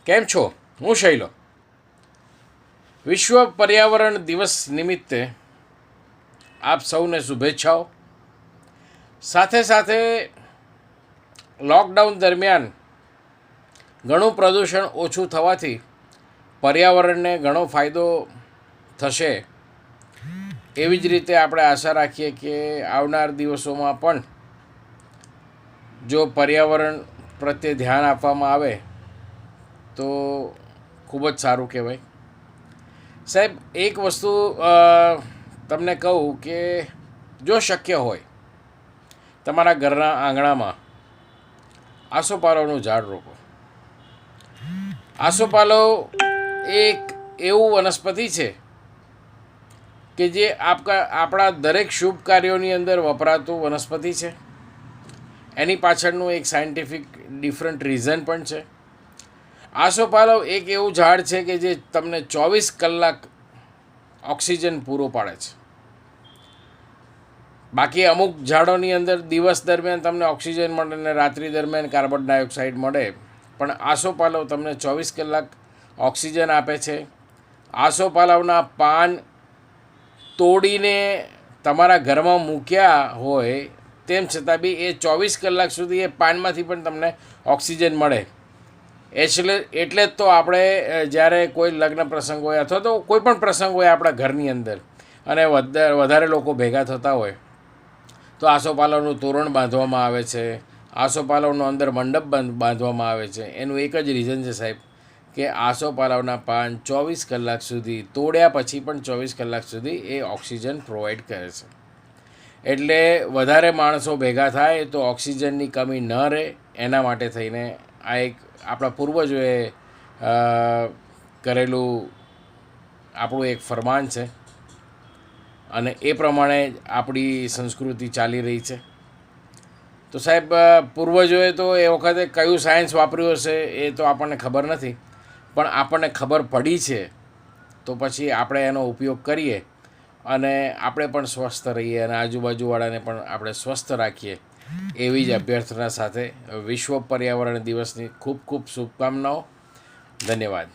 કેમ છો? હું શૈલો. વિશ્વ પર્યાવરણ દિવસ નિમિત્તે આપ સૌને શુભેચ્છાઓ. સાથે સાથે લોકડાઉન દરમિયાન ઘણું પ્રદૂષણ ઓછું થવાથી પર્યાવરણને ઘણો ફાયદો થશે એવી જ રીતે આપણે આશા રાખીએ કે આવનાર દિવસોમાં પણ જો પર્યાવરણ પ્રત્યે ધ્યાન આપવામાં આવે તો ખૂબ જ સારું કહેવાય. સાહેબ, એક વસ્તુ તમને કહું કે જો શક્ય હોય તમારા ઘરના આંગણામાં આસોપાલવનું ઝાડ રોપો. આસોપાલવ એક એવું વનસ્પતિ છે કે જે આપણા દરેક શુભ કાર્યોની અંદર વપરાતું વનસ્પતિ છે. એની પાછળનું એક સાયન્ટિફિક ડિફરન્ટ રીઝન પણ છે. આસોપાલવ એક એવું ઝાડ છે કે જે તમને 24 કલાક ઓક્સિજન પૂરો પાડે છે. બાકી અમુક ઝાડોની અંદર દિવસ દરમિયાન તમને ઓક્સિજન મળે અને રાત્રિ દરમિયાન કાર્બન ડાયોક્સાઇડ મળે, પણ આસોપાલવ તમને 24 કલાક ઓક્સિજન આપે છે. આસોપાલવના પાન તોડીને તમારા ઘરમાં મૂક્યા હોય તેમ છતાં બી એ 24 કલાક સુધી એ પાનમાંથી પણ તમને ઓક્સિજન મળે. એટલે જ તો આપણે જ્યારે કોઈ લગ્ન પ્રસંગ હોય અથવા તો કોઈ પણ પ્રસંગ હોય આપણા ઘરની અંદર અને વધારે લોકો ભેગા થતા હોય તો આસોપાલવનું તોરણ બાંધવામાં આવે છે, આસોપાલવનો અંદર મંડપ બાંધવામાં આવે છે. એનું એક જ રીઝન છે સાહેબ કે આસોપાલવના પાન 24 કલાક સુધી તોડ્યા પછી પણ 24 કલાક સુધી એ ઓક્સિજન પ્રોવાઈડ કરે છે. એટલે વધારે માણસો ભેગા થાય તો ઓક્સિજનની કમી ન રહે એના માટે થઈને આ એક આપણા પૂર્વજોએ કરેલું આપણું એક ફરમાન છે અને એ પ્રમાણે આપણી સંસ્કૃતિ ચાલી રહી છે. તો સાહેબ, પૂર્વજોએ તો એ વખતે કયું સાયન્સ વાપર્યું હશે એ તો આપણને ખબર નથી, પણ આપણને ખબર પડી છે તો પછી આપણે એનો ઉપયોગ કરીએ અને આપણે પણ સ્વસ્થ રહીએ અને આજુબાજુવાળાને પણ આપણે સ્વસ્થ રાખીએ એવી જ અભ્યર્થના સાથે વિશ્વ પર્યાવરણ દિવસની ખૂબ ખૂબ શુભકામનાઓ. ધન્યવાદ.